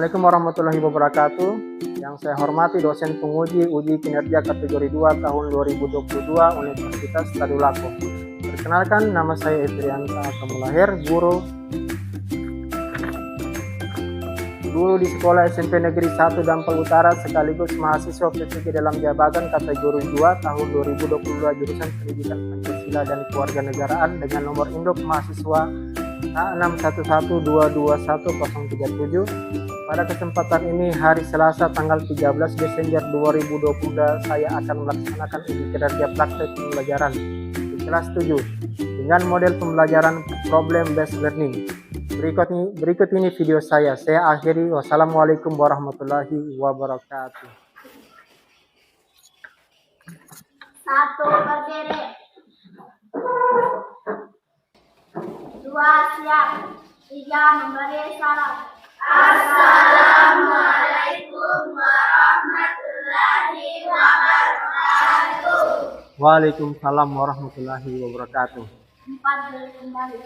Assalamualaikum warahmatullahi wabarakatuh. Yang saya hormati dosen penguji uji kinerja kategori 2 tahun 2022 Universitas Tadulako. Perkenalkan, nama saya Efrianta Kamulahir, guru di Sekolah SMP Negeri 1 Dampal Utara sekaligus mahasiswa P3 dalam jabatan kategori 2 tahun 2022 jurusan Pendidikan Pancasila dan Kewarganegaraan dengan nomor induk mahasiswa A61122137. Pada kesempatan ini hari Selasa tanggal 13 Desember 2022 saya akan melaksanakan uji kinerja praktek pembelajaran di kelas 7 dengan model pembelajaran problem based learning. Berikut ini video saya akhiri. Wassalamualaikum warahmatullahi wabarakatuh. 1 berdiri, 2 siap, 3 memberi salam. Assalamualaikum warahmatullahi wabarakatuh. Waalaikumsalam warahmatullahi wabarakatuh. 4 kembali.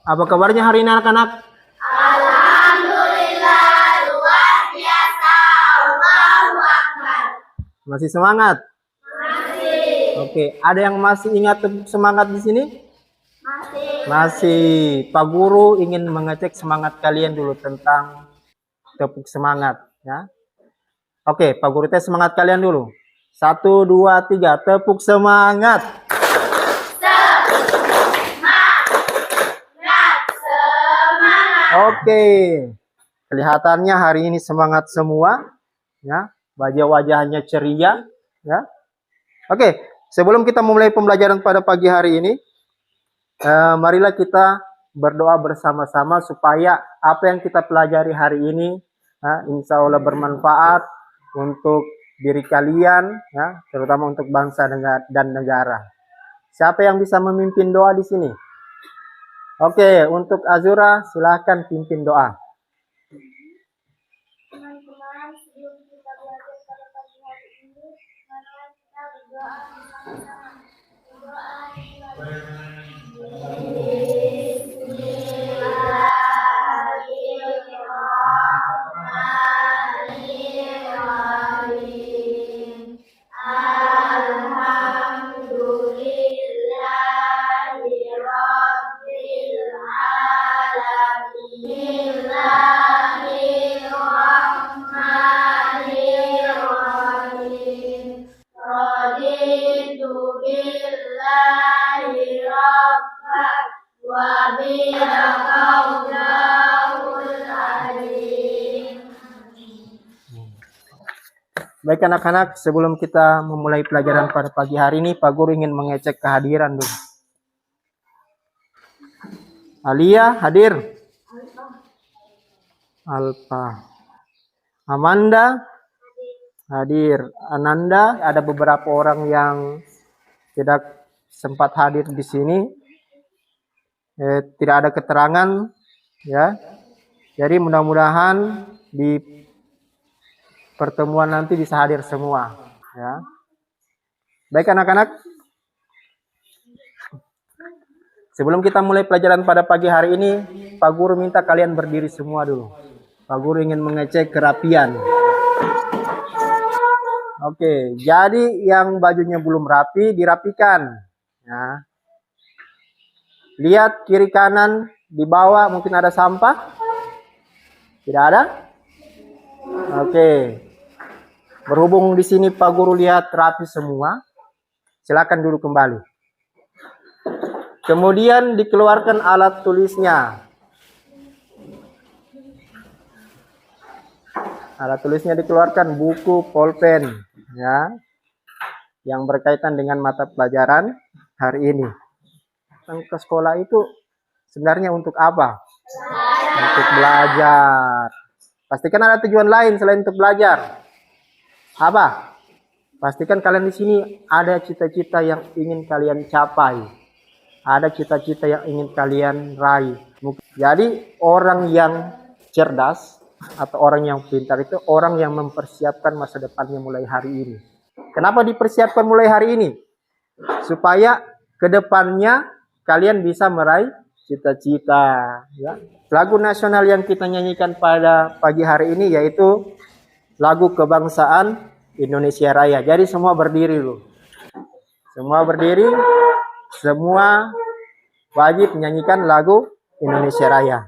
Apa kabarnya hari ini anak-anak? Alhamdulillah, luar biasa. Allahu Akbar. Masih semangat? Masih. Oke, ada yang masih ingat semangat di sini? Masih. Pak Guru ingin mengecek semangat kalian dulu tentang tepuk semangat, ya. Oke, Pak Guru tes semangat kalian dulu. 1, 2, 3, tepuk semangat. Oke, kelihatannya hari ini semangat semua, ya. Wajah-wajahnya ceria, ya. Oke, sebelum kita memulai pembelajaran pada pagi hari ini, marilah kita berdoa bersama-sama supaya apa yang kita pelajari hari ini, insya Allah bermanfaat untuk diri kalian, ya, terutama untuk bangsa dan negara. Siapa yang bisa memimpin doa di sini? Oke, untuk Azura silahkan pimpin doa. Teman-teman, sebelum kita belajar pada pagi hari ini, marilah kita berdoa bersama-sama. Berdoa Bismillahirrahmanirrahim. Bismillahirrahmanirrahim. Raditu billahi rabban wa biha qaulahul alim. Baik anak-anak, sebelum kita memulai pelajaran pada pagi hari ini, Pak Guru ingin mengecek kehadiran dulu. Alia hadir? Alfa. Amanda hadir. Ananda, ada beberapa orang yang tidak sempat hadir di sini. Tidak ada keterangan, ya. Jadi mudah-mudahan di pertemuan nanti bisa hadir semua, ya. Baik anak-anak, sebelum kita mulai pelajaran pada pagi hari ini, Pak Guru minta kalian berdiri semua dulu. Pak Guru ingin mengecek kerapian. Oke, jadi yang bajunya belum rapi dirapikan, ya. Lihat kiri kanan, di bawah mungkin ada sampah. Tidak ada? Oke. Berhubung di sini Pak Guru lihat rapi semua, silakan duduk kembali. Kemudian dikeluarkan alat tulisnya. Alat tulisnya dikeluarkan, buku, pulpen, ya, yang berkaitan dengan mata pelajaran hari ini. Ke sekolah itu sebenarnya untuk apa? Untuk belajar. Pastikan ada tujuan lain selain untuk belajar. Apa? Pastikan kalian di sini ada cita-cita yang ingin kalian capai. Ada cita-cita yang ingin kalian raih. Jadi orang yang cerdas atau orang yang pintar itu orang yang mempersiapkan masa depannya mulai hari ini. Kenapa dipersiapkan mulai hari ini? Supaya ke depannya kalian bisa meraih cita-cita. Ya. Lagu nasional yang kita nyanyikan pada pagi hari ini yaitu lagu kebangsaan Indonesia Raya. Jadi semua berdiri dulu. Semua berdiri, semua wajib menyanyikan lagu Indonesia Raya.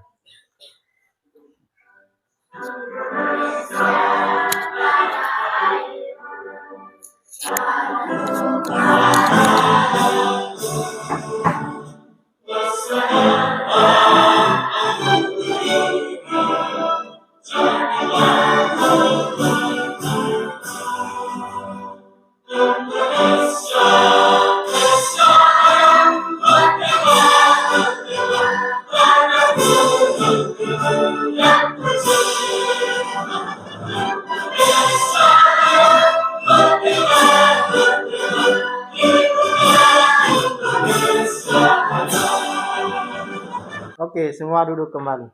Oke, semua duduk kembali.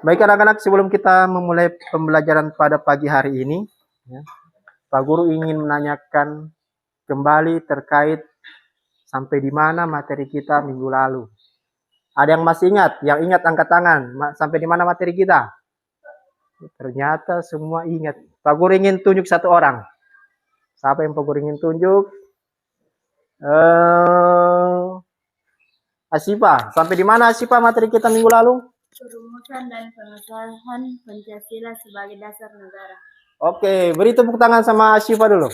Baik anak-anak, sebelum kita memulai pembelajaran pada pagi hari ini, ya, Pak Guru ingin menanyakan kembali terkait sampai di mana materi kita minggu lalu. Ada yang masih ingat? Yang ingat angkat tangan. Sampai di mana materi kita? Ternyata semua ingat. Pak Guru ingin tunjuk satu orang. Siapa yang Pak Guru ingin tunjuk? Asifa. Sampai di mana Asifa materi kita minggu lalu? Perumusan dan pengesahan Pancasila sebagai dasar negara. Oke, beri tepuk tangan sama Asifa dulu.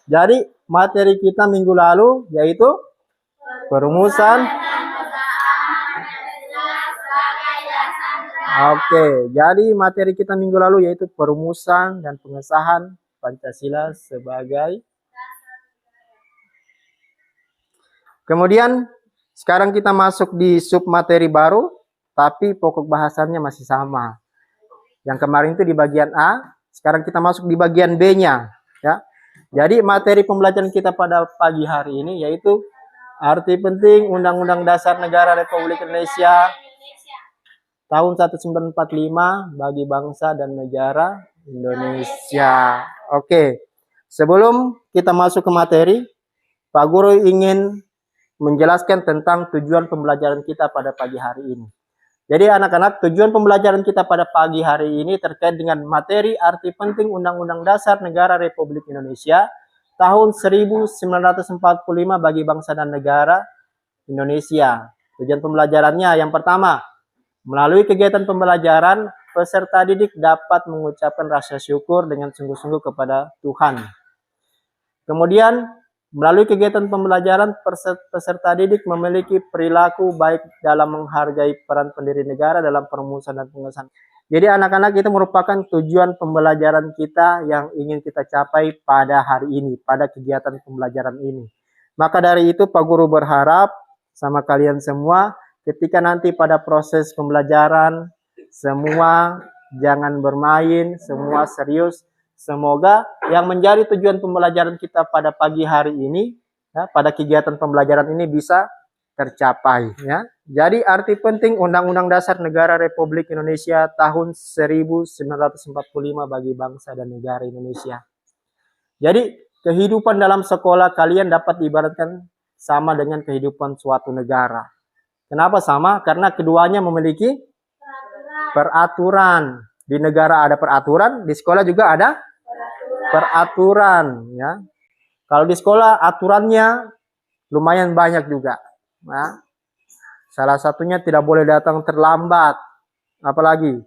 Jadi materi kita minggu lalu yaitu perumusan. Oke, jadi materi kita minggu lalu yaitu perumusan dan pengesahan Pancasila sebagai. Kemudian sekarang kita masuk di sub materi baru, tapi pokok bahasannya masih sama. Yang kemarin itu di bagian A, sekarang kita masuk di bagian B-nya, ya. Jadi materi pembelajaran kita pada pagi hari ini yaitu arti penting Undang-Undang Dasar Negara Republik Indonesia tahun 1945 bagi bangsa dan negara Indonesia. Oke, sebelum kita masuk ke materi, Pak Guru ingin menjelaskan tentang tujuan pembelajaran kita pada pagi hari ini. Jadi anak-anak, tujuan pembelajaran kita pada pagi hari ini terkait dengan materi arti penting Undang-Undang Dasar Negara Republik Indonesia tahun 1945 bagi bangsa dan negara Indonesia. Tujuan pembelajarannya yang pertama, melalui kegiatan pembelajaran, peserta didik dapat mengucapkan rasa syukur dengan sungguh-sungguh kepada Tuhan. Kemudian, melalui kegiatan pembelajaran, peserta didik memiliki perilaku baik dalam menghargai peran pendiri negara dalam perumusan dan pengesahan. Jadi anak-anak, itu merupakan tujuan pembelajaran kita yang ingin kita capai pada hari ini, pada kegiatan pembelajaran ini. Maka dari itu Pak Guru berharap sama kalian semua, ketika nanti pada proses pembelajaran, semua jangan bermain, semua serius. Semoga yang menjadi tujuan pembelajaran kita pada pagi hari ini, ya, pada kegiatan pembelajaran ini bisa tercapai. Ya. Jadi arti penting Undang-Undang Dasar Negara Republik Indonesia tahun 1945 bagi bangsa dan negara Indonesia. Jadi kehidupan dalam sekolah kalian dapat diibaratkan sama dengan kehidupan suatu negara. Kenapa sama? Karena keduanya memiliki peraturan. Di negara ada peraturan, di sekolah juga ada peraturan, ya. Kalau di sekolah aturannya lumayan banyak juga. Nah, salah satunya tidak boleh datang terlambat, apalagi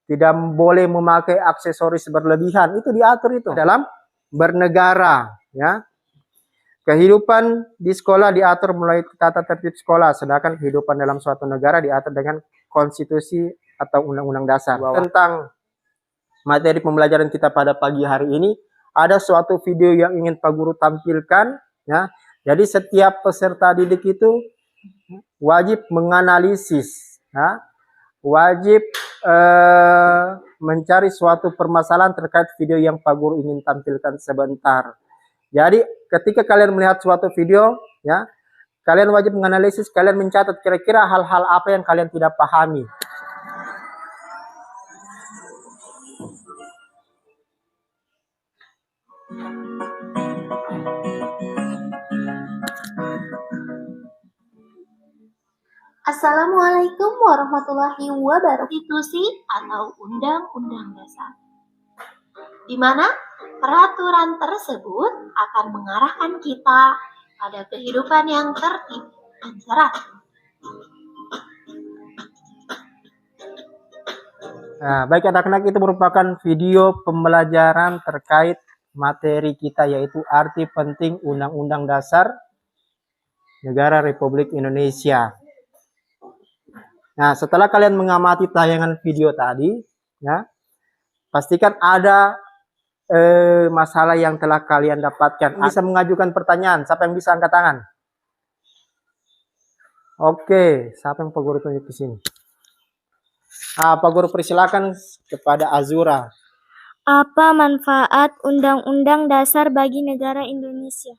tidak boleh memakai aksesoris berlebihan. Itu diatur itu dalam bernegara, ya. Kehidupan di sekolah diatur mulai tata tertib sekolah, sedangkan kehidupan dalam suatu negara diatur dengan konstitusi atau undang-undang dasar. Tentang materi pembelajaran kita pada pagi hari ini, ada suatu video yang ingin Pak Guru tampilkan, ya. Jadi setiap peserta didik itu wajib menganalisis, ya. Wajib mencari suatu permasalahan terkait video yang Pak Guru ingin tampilkan sebentar. Jadi ketika kalian melihat suatu video, ya, kalian wajib menganalisis, kalian mencatat kira-kira hal-hal apa yang kalian tidak pahami. Assalamualaikum warahmatullahi wabarakatuh. Konstitusi atau Undang-Undang Dasar, di mana peraturan tersebut akan mengarahkan kita pada kehidupan yang tertib dan teratur. Nah, baik anak-anak, itu merupakan video pembelajaran terkait materi kita, yaitu arti penting Undang-Undang Dasar Negara Republik Indonesia. Nah, setelah kalian mengamati tayangan video tadi, ya, pastikan ada masalah yang telah kalian dapatkan. Bisa mengajukan pertanyaan. Siapa yang bisa angkat tangan? Oke, siapa yang Pak Guru tunjuk di sini? Pak Guru persilakan kepada Azura. Apa manfaat Undang-Undang Dasar bagi negara Indonesia?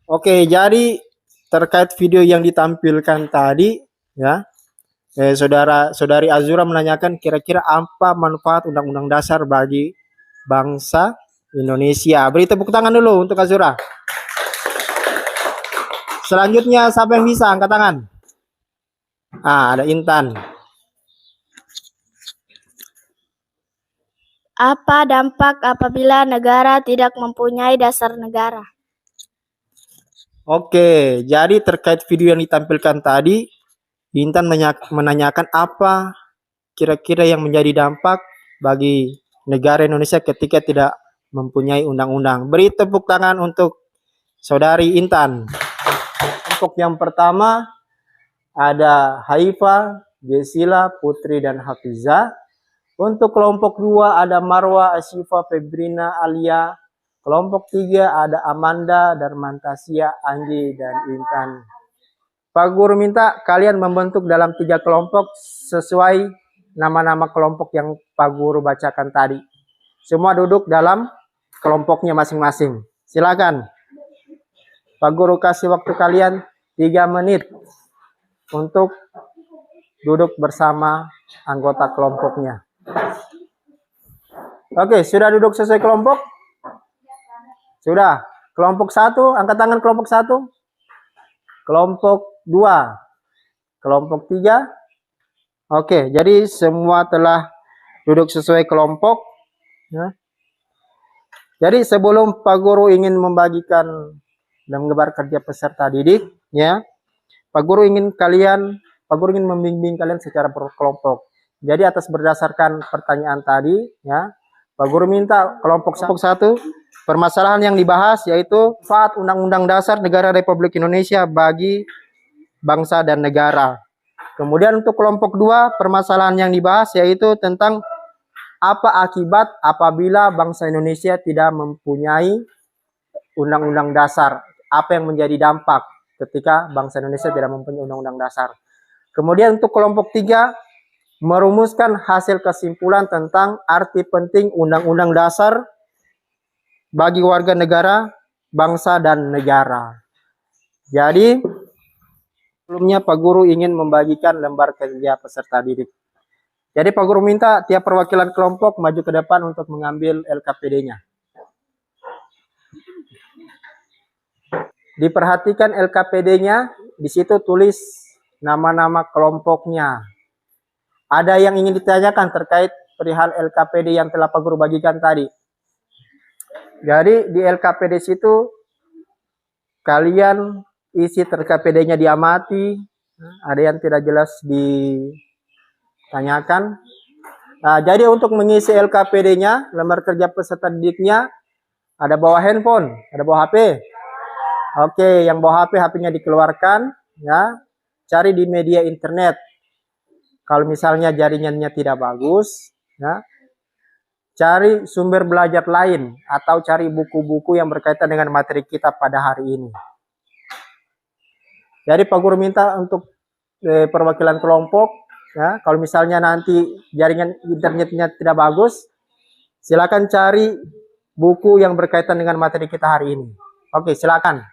Oke, jadi terkait video yang ditampilkan tadi, ya, saudari Azura menanyakan kira-kira apa manfaat Undang-Undang Dasar bagi bangsa Indonesia. Beri tepuk tangan dulu untuk Azura. Selanjutnya siapa yang bisa angkat tangan? Ada Intan. Apa dampak apabila negara tidak mempunyai dasar negara? Oke, jadi terkait video yang ditampilkan tadi, Intan menanyakan apa kira-kira yang menjadi dampak bagi negara Indonesia ketika tidak mempunyai undang-undang. Beri tepuk tangan untuk saudari Intan. Untuk yang pertama ada Haifa, Jesila, Putri, dan Hafiza. Untuk kelompok 2 ada Marwa, Asyifa, Febrina, Alia. Kelompok 3 ada Amanda, Darmantasia, Anggi, dan Intan. Pak Guru minta kalian membentuk dalam 3 kelompok sesuai nama-nama kelompok yang Pak Guru bacakan tadi. Semua duduk dalam kelompoknya masing-masing. Silakan. Pak Guru kasih waktu kalian 3 menit untuk duduk bersama anggota kelompoknya. Oke, sudah duduk sesuai kelompok? Sudah. Kelompok 1, angkat tangan kelompok 1. Kelompok 2. Kelompok 3. Oke, jadi semua telah duduk sesuai kelompok. Ya. Jadi sebelum Pak Guru ingin membagikan lembar kerja peserta didik, ya, Pak Guru ingin membimbing kalian secara berkelompok. Jadi atas berdasarkan pertanyaan tadi, ya, Pak Guru minta kelompok 1, permasalahan yang dibahas yaitu manfaat Undang-Undang Dasar Negara Republik Indonesia bagi bangsa dan negara. Kemudian untuk kelompok 2, permasalahan yang dibahas yaitu tentang apa akibat apabila bangsa Indonesia tidak mempunyai Undang-Undang Dasar. Apa yang menjadi dampak ketika bangsa Indonesia tidak mempunyai Undang-Undang Dasar. Kemudian untuk kelompok 3, merumuskan hasil kesimpulan tentang arti penting Undang-Undang Dasar bagi warga negara, bangsa, dan negara. Jadi, sebelumnya Pak Guru ingin membagikan lembar kerja peserta didik. Jadi Pak Guru minta tiap perwakilan kelompok maju ke depan untuk mengambil LKPD-nya. Diperhatikan LKPD-nya, di situ tulis nama-nama kelompoknya. Ada yang ingin ditanyakan terkait perihal LKPD yang telah Pak Guru bagikan tadi. Jadi di LKPD situ kalian isi LKPD-nya diamati, ada yang tidak jelas ditanyakan. Nah, jadi untuk mengisi LKPD-nya, lembar kerja peserta didiknya, ada bawa handphone, ada bawa HP. Oke, yang bawa HP, HP-nya dikeluarkan, ya. Cari di media internet. Kalau misalnya jaringannya tidak bagus, ya, cari sumber belajar lain atau cari buku-buku yang berkaitan dengan materi kita pada hari ini. Jadi Pak Guru minta untuk perwakilan kelompok, ya, kalau misalnya nanti jaringan internetnya tidak bagus, silakan cari buku yang berkaitan dengan materi kita hari ini. Oke, silakan.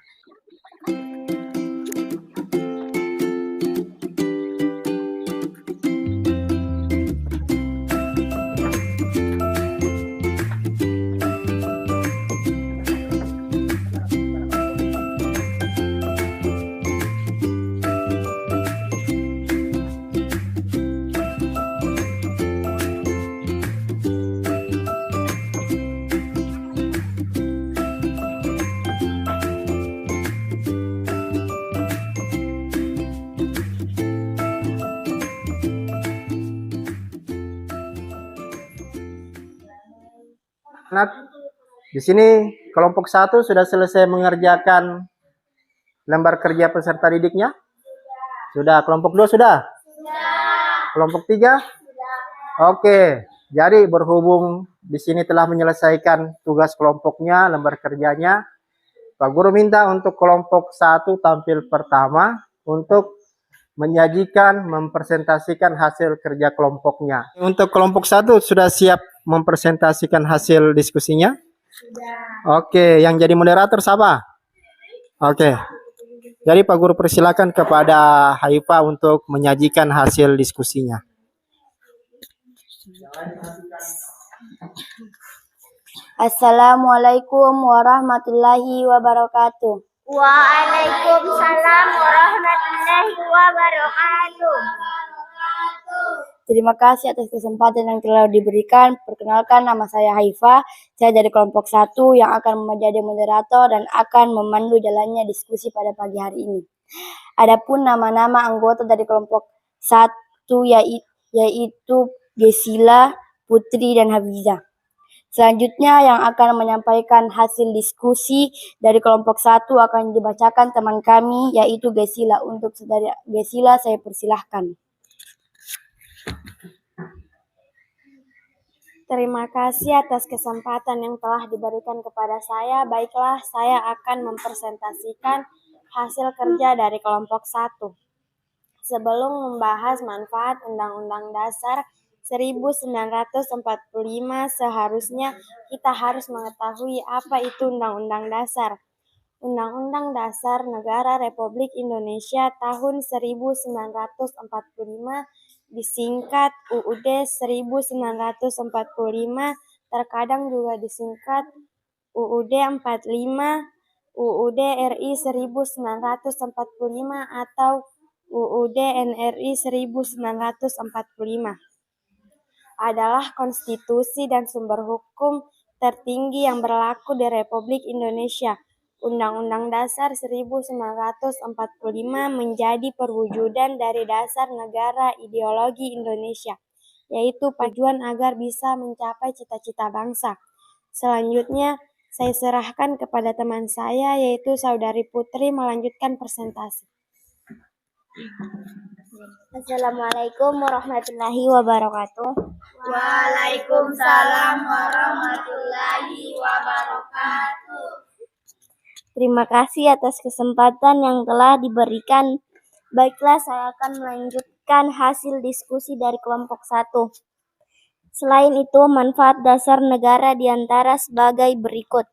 Anak, di sini kelompok 1 sudah selesai mengerjakan lembar kerja peserta didiknya? Sudah. Kelompok 2 sudah? Kelompok 3? Oke. Jadi berhubung di sini telah menyelesaikan tugas kelompoknya, lembar kerjanya, Pak Guru minta untuk kelompok 1 tampil pertama untuk menyajikan, mempresentasikan hasil kerja kelompoknya. Untuk kelompok 1 sudah siap mempresentasikan hasil diskusinya? Sudah. Oke, yang jadi moderator siapa? Oke. Jadi Pak Guru persilakan kepada Haifa untuk menyajikan hasil diskusinya. Assalamualaikum warahmatullahi wabarakatuh. Waalaikumsalam warahmatullahi wabarakatuh. Terima kasih atas kesempatan yang telah diberikan. Perkenalkan, nama saya Haifa. Saya dari kelompok 1 yang akan menjadi moderator dan akan memandu jalannya diskusi pada pagi hari ini. Adapun nama-nama anggota dari kelompok 1 yaitu Gesila, Putri, dan Hafizah. Selanjutnya yang akan menyampaikan hasil diskusi dari kelompok 1 akan dibacakan teman kami yaitu Gesila. Untuk saudara Gesila saya persilahkan. Terima kasih atas kesempatan yang telah diberikan kepada saya. Baiklah, saya akan mempresentasikan hasil kerja dari kelompok 1. Sebelum membahas manfaat Undang-Undang Dasar 1945, seharusnya kita harus mengetahui apa itu Undang-Undang Dasar. Undang-Undang Dasar Negara Republik Indonesia tahun 1945 disingkat UUD 1945, terkadang juga disingkat UUD 45, UUD RI 1945 atau UUD NRI 1945. Adalah konstitusi dan sumber hukum tertinggi yang berlaku di Republik Indonesia. Undang-Undang Dasar 1945 menjadi perwujudan dari dasar negara ideologi Indonesia, yaitu tujuan agar bisa mencapai cita-cita bangsa. Selanjutnya, saya serahkan kepada teman saya, yaitu Saudari Putri, melanjutkan presentasi. Assalamualaikum warahmatullahi wabarakatuh. Waalaikumsalam warahmatullahi wabarakatuh. Terima kasih atas kesempatan yang telah diberikan. Baiklah, saya akan melanjutkan hasil diskusi dari kelompok 1. Selain itu, manfaat dasar negara diantara sebagai berikut.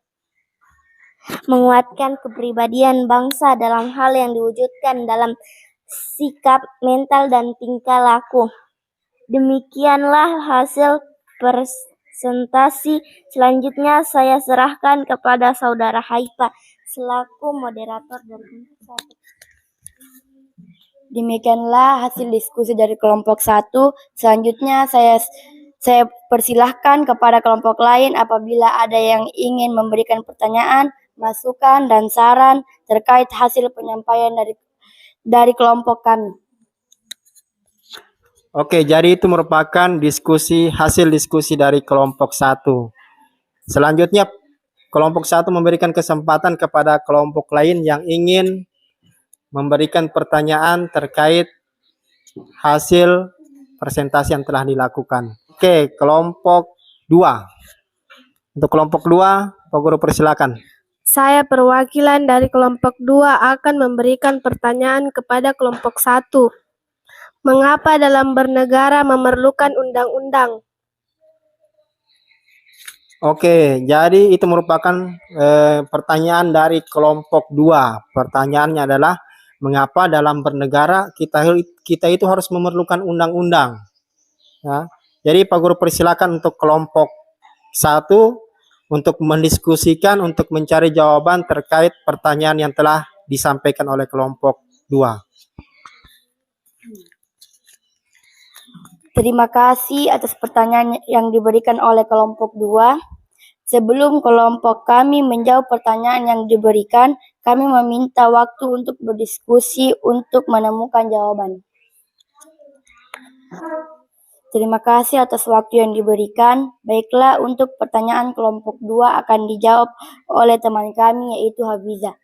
Menguatkan kepribadian bangsa dalam hal yang diwujudkan dalam sikap, mental, dan tingkah laku. Demikianlah hasil presentasi. Selanjutnya saya serahkan kepada Saudara Haifa selaku moderator dari kelompok 1. Demikianlah hasil diskusi dari kelompok 1. Selanjutnya saya persilahkan kepada kelompok lain apabila ada yang ingin memberikan pertanyaan, masukan, dan saran terkait hasil penyampaian dari kelompok kami. Oke, jadi itu merupakan hasil diskusi dari kelompok 1. Selanjutnya, kelompok 1 memberikan kesempatan kepada kelompok lain yang ingin memberikan pertanyaan terkait hasil presentasi yang telah dilakukan. Oke, kelompok 2. Untuk kelompok 2, Pak Guru persilakan. Saya perwakilan dari kelompok 2 akan memberikan pertanyaan kepada kelompok 1. Mengapa dalam bernegara memerlukan undang-undang? Oke, jadi itu merupakan pertanyaan dari kelompok 2. Pertanyaannya adalah, mengapa dalam bernegara kita itu harus memerlukan undang-undang? Ya. Jadi Pak Guru persilakan untuk kelompok 1 untuk mendiskusikan, untuk mencari jawaban terkait pertanyaan yang telah disampaikan oleh kelompok 2. Terima kasih atas pertanyaan yang diberikan oleh kelompok 2. Sebelum kelompok kami menjawab pertanyaan yang diberikan, kami meminta waktu untuk berdiskusi untuk menemukan jawaban. Terima kasih atas waktu yang diberikan. Baiklah, untuk pertanyaan kelompok 2 akan dijawab oleh teman kami yaitu Hafiza.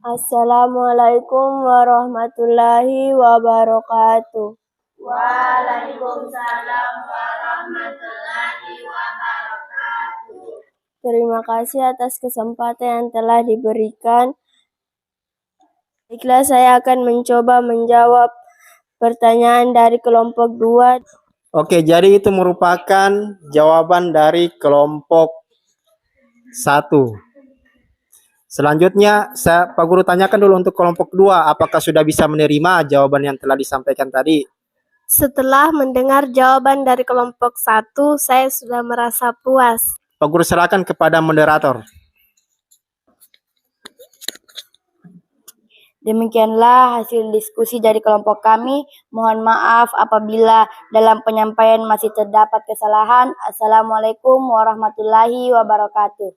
Assalamualaikum warahmatullahi wabarakatuh. Waalaikumsalam warahmatullahi wabarakatuh. Terima kasih atas kesempatan yang telah diberikan. Baiklah, saya akan mencoba menjawab pertanyaan dari kelompok 2. Oke, jadi itu merupakan jawaban dari kelompok 1. Selanjutnya, Pak Guru tanyakan dulu untuk kelompok 2, apakah sudah bisa menerima jawaban yang telah disampaikan tadi? Setelah mendengar jawaban dari kelompok 1, saya sudah merasa puas. Pak Guru serahkan kepada moderator. Demikianlah hasil diskusi dari kelompok kami. Mohon maaf apabila dalam penyampaian masih terdapat kesalahan. Assalamualaikum warahmatullahi wabarakatuh.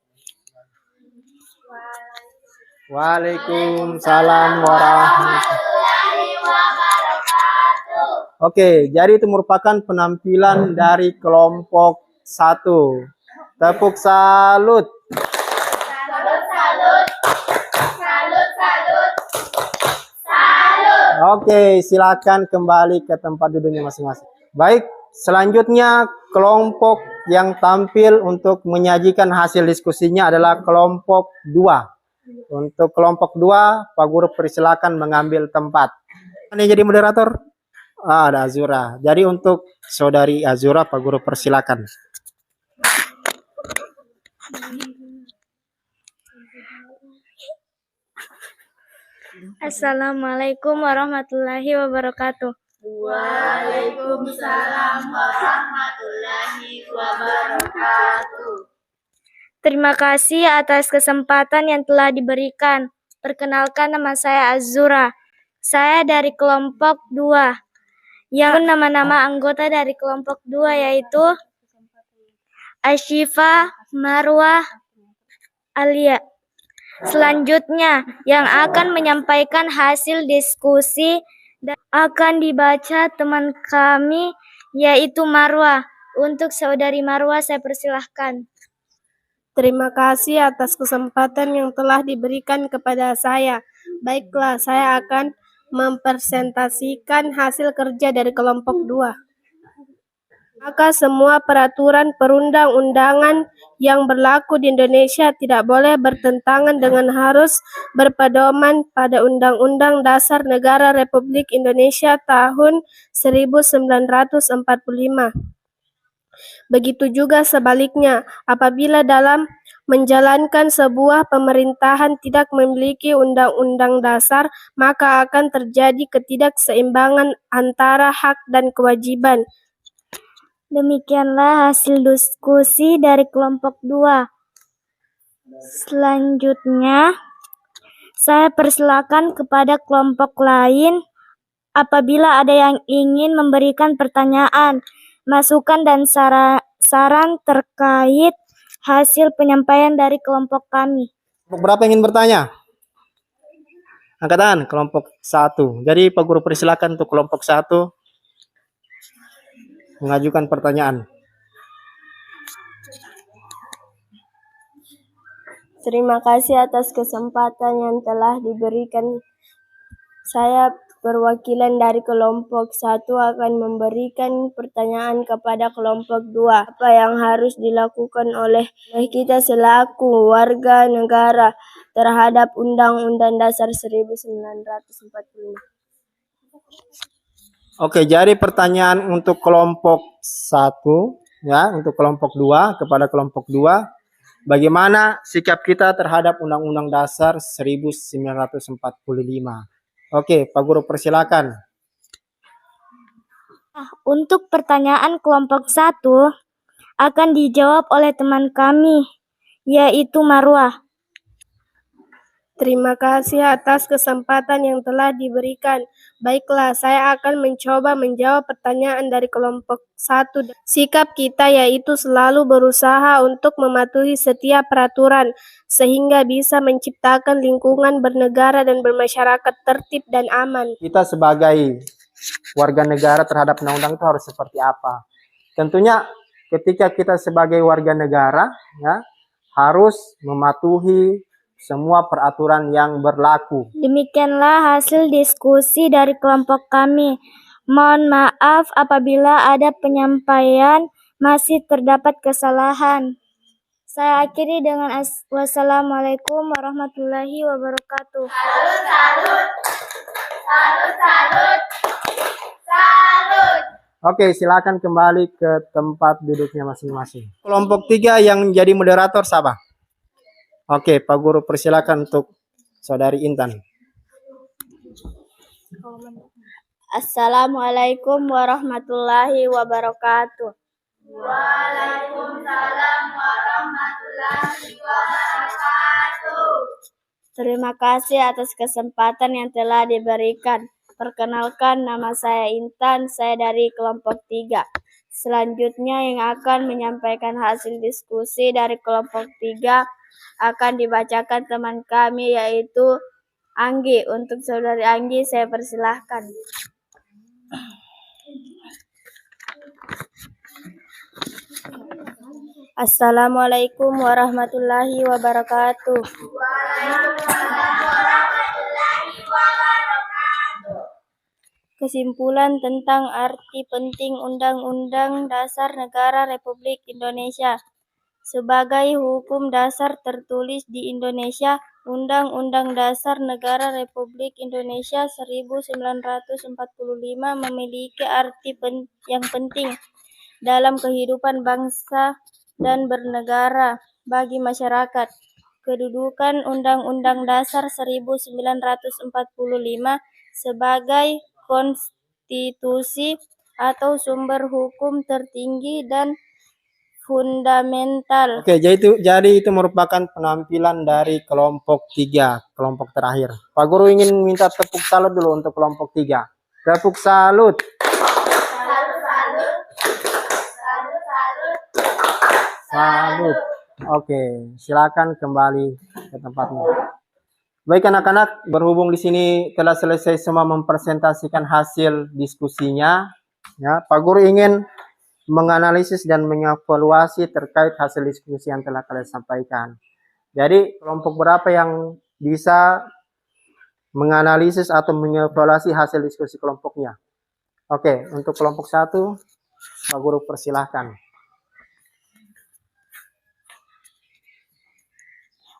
Waalaikumsalam warahmatullahi wabarakatuh. Oke, jadi itu merupakan penampilan dari kelompok 1. Tepuk salut. Oke, silakan kembali ke tempat duduknya masing-masing. Baik, selanjutnya kelompok yang tampil untuk menyajikan hasil diskusinya adalah kelompok 2. Untuk kelompok 2, Pak Guru persilakan mengambil tempat. Ini jadi moderator? Ada Azura. Jadi untuk saudari Azura, Pak Guru persilakan. Assalamualaikum warahmatullahi wabarakatuh. Waalaikumsalam warahmatullahi wabarakatuh. Terima kasih atas kesempatan yang telah diberikan. Perkenalkan, nama saya Azura. Saya dari kelompok 2. Yang nama-nama anggota dari kelompok 2 yaitu Asyifa, Marwah, Alia. Selanjutnya, yang akan menyampaikan hasil diskusi akan dibaca teman kami yaitu Marwah. Untuk saudari Marwah, saya persilahkan. Terima kasih atas kesempatan yang telah diberikan kepada saya. Baiklah, saya akan mempresentasikan hasil kerja dari kelompok 2. Maka semua peraturan perundang-undangan yang berlaku di Indonesia tidak boleh bertentangan dengan harus berpedoman pada Undang-Undang Dasar Negara Republik Indonesia tahun 1945. Begitu juga sebaliknya, apabila dalam menjalankan sebuah pemerintahan tidak memiliki undang-undang dasar, maka akan terjadi ketidakseimbangan antara hak dan kewajiban. Demikianlah hasil diskusi dari kelompok 2. Selanjutnya, saya persilakan kepada kelompok lain apabila ada yang ingin memberikan pertanyaan, masukan dan saran terkait hasil penyampaian dari kelompok kami. Kelompok berapa yang ingin bertanya? Angkat tangan, kelompok 1. Jadi Pak Guru persilakan untuk kelompok 1 mengajukan pertanyaan. Terima kasih atas kesempatan yang telah diberikan. Saya perwakilan dari kelompok 1 akan memberikan pertanyaan kepada kelompok 2. Apa yang harus dilakukan oleh kita selaku warga negara terhadap Undang-Undang Dasar 1945? Oke, jadi pertanyaan untuk kelompok 1 ya, untuk kelompok 2 kepada kelompok 2, bagaimana sikap kita terhadap Undang-Undang Dasar 1945? Oke, Pak Guru persilakan. Untuk pertanyaan kelompok 1 akan dijawab oleh teman kami, yaitu Marwah. Terima kasih atas kesempatan yang telah diberikan. Baiklah, saya akan mencoba menjawab pertanyaan dari kelompok 1. Sikap kita yaitu selalu berusaha untuk mematuhi setiap peraturan, sehingga bisa menciptakan lingkungan bernegara dan bermasyarakat tertib dan aman. Kita sebagai warga negara terhadap undang-undang itu harus seperti apa? Tentunya ketika kita sebagai warga negara ya harus mematuhi semua peraturan yang berlaku. Demikianlah hasil diskusi dari kelompok kami. Mohon maaf apabila ada penyampaian masih terdapat kesalahan. Saya akhiri dengan wassalamualaikum warahmatullahi wabarakatuh. Oke, silakan kembali ke tempat duduknya masing-masing. Kelompok 3 yang menjadi moderator siapa? Oke, Pak Guru persilakan untuk Saudari Intan. Assalamualaikum warahmatullahi wabarakatuh. Terima kasih atas kesempatan yang telah diberikan. Perkenalkan, nama saya Intan, saya dari kelompok 3. Selanjutnya yang akan menyampaikan hasil diskusi dari kelompok 3 akan dibacakan teman kami yaitu Anggi. Untuk saudari Anggi saya persilahkan. Assalamualaikum warahmatullahi wabarakatuh. Kesimpulan tentang arti penting Undang-Undang Dasar Negara Republik Indonesia. Sebagai hukum dasar tertulis di Indonesia, Undang-Undang Dasar Negara Republik Indonesia 1945 memiliki arti yang penting dalam kehidupan bangsa dan bernegara bagi masyarakat. Kedudukan Undang-Undang Dasar 1945 sebagai konstitusi atau sumber hukum tertinggi dan fundamental. Oke, jadi itu merupakan penampilan dari kelompok 3, kelompok terakhir. Pak Guru ingin minta tepuk salut dulu untuk kelompok 3. Tepuk salut. Salut. Oke, silakan kembali ke tempatnya. Baik anak-anak, berhubung di sini telah selesai semua mempresentasikan hasil diskusinya, ya, Pak Guru ingin menganalisis dan mengevaluasi terkait hasil diskusi yang telah kalian sampaikan. Jadi, kelompok berapa yang bisa menganalisis atau mengevaluasi hasil diskusi kelompoknya? Oke, untuk kelompok 1, Pak Guru persilahkan.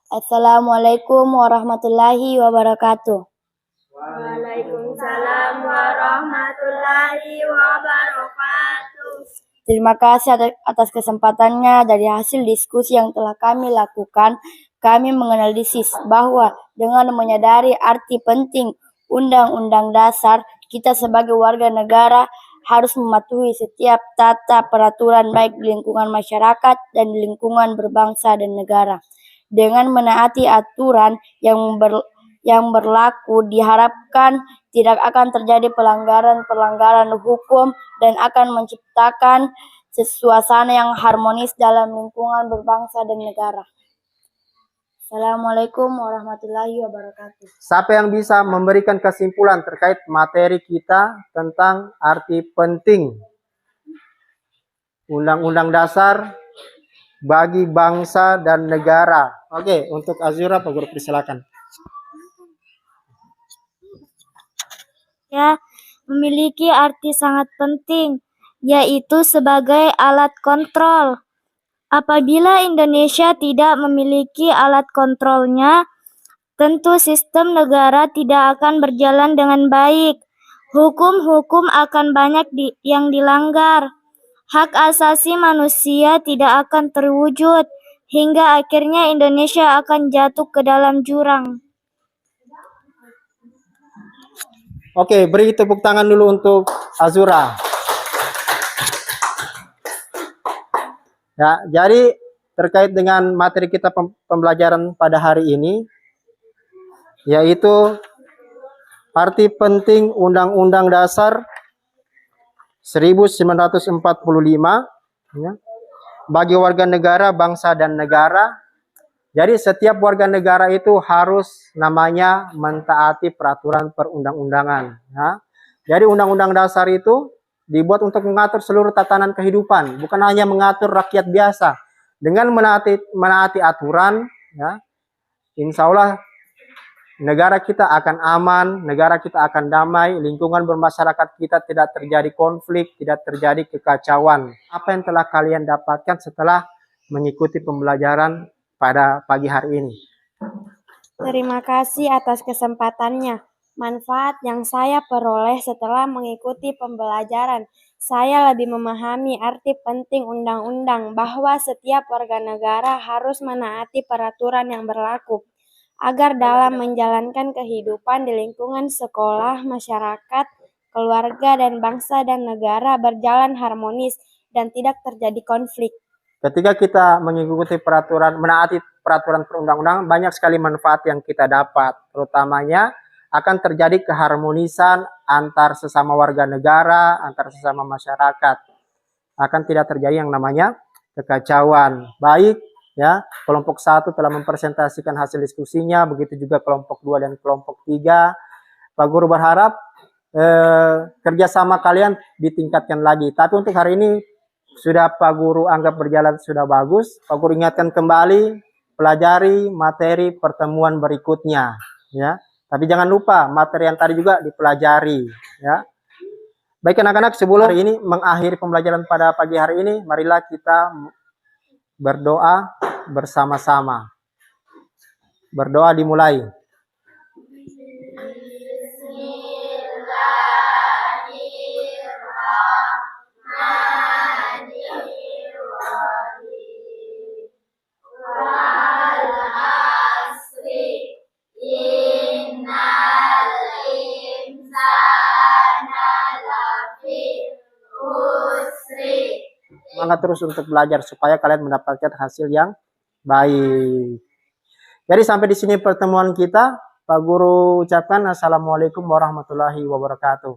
Assalamualaikum warahmatullahi wabarakatuh. Waalaikumsalam warahmatullahi wabarakatuh. Terima kasih atas kesempatannya. Dari hasil diskusi yang telah kami lakukan, kami menganalisis bahwa dengan menyadari arti penting Undang-Undang Dasar, kita sebagai warga negara harus mematuhi setiap tata peraturan baik di lingkungan masyarakat dan di lingkungan berbangsa dan negara. Dengan menaati aturan yang berlaku, diharapkan tidak akan terjadi pelanggaran hukum dan akan menciptakan suasana yang harmonis dalam lingkungan berbangsa dan negara. Assalamualaikum warahmatullahi wabarakatuh. Siapa yang bisa memberikan kesimpulan terkait materi kita tentang arti penting Undang-Undang Dasar bagi bangsa dan negara? Oke, untuk Azura, Pak Guru persilakan. Ya, memiliki arti sangat penting, yaitu sebagai alat kontrol. Apabila Indonesia tidak memiliki alat kontrolnya, tentu sistem negara tidak akan berjalan dengan baik. Hukum-hukum akan banyak yang dilanggar. Hak asasi manusia tidak akan terwujud, hingga akhirnya Indonesia akan jatuh ke dalam jurang. Oke, beri tepuk tangan dulu untuk Azura. Ya, jadi terkait dengan materi kita pembelajaran pada hari ini, yaitu arti penting Undang-Undang Dasar 1945 ya, bagi warga negara, bangsa dan negara. Jadi setiap warga negara itu harus namanya mentaati peraturan perundang-undangan. Ya. Jadi Undang-Undang Dasar itu dibuat untuk mengatur seluruh tatanan kehidupan, bukan hanya mengatur rakyat biasa. Dengan menaati aturan, ya, insya Allah negara kita akan aman, negara kita akan damai, lingkungan bermasyarakat kita tidak terjadi konflik, tidak terjadi kekacauan. Apa yang telah kalian dapatkan setelah mengikuti pembelajaran pada pagi hari ini? Terima kasih atas kesempatannya. Manfaat yang saya peroleh setelah mengikuti pembelajaran, saya lebih memahami arti penting undang-undang bahwa setiap warga negara harus menaati peraturan yang berlaku, agar dalam menjalankan kehidupan di lingkungan sekolah, masyarakat, keluarga, dan bangsa dan negara berjalan harmonis dan tidak terjadi konflik. Ketika kita mengikuti peraturan, menaati peraturan perundang-undangan, banyak sekali manfaat yang kita dapat. Terutamanya akan terjadi keharmonisan antar sesama warga negara, antar sesama masyarakat. Akan tidak terjadi yang namanya kekacauan. Baik, ya, kelompok 1 telah mempresentasikan hasil diskusinya, begitu juga kelompok 2 dan kelompok 3. Pak Guru berharap kerjasama kalian ditingkatkan lagi. Tapi untuk hari ini sudah Pak Guru anggap berjalan sudah bagus. Pak Guru ingatkan kembali, pelajari materi pertemuan berikutnya, ya. Tapi jangan lupa materi yang tadi juga dipelajari, ya. Baik anak-anak, sebelum hari ini mengakhiri pembelajaran pada pagi hari ini, marilah kita berdoa bersama-sama. Berdoa dimulai. Semangat terus untuk belajar supaya kalian mendapatkan hasil yang baik. Jadi sampai di sini pertemuan kita. Pak Guru ucapkan assalamualaikum warahmatullahi wabarakatuh.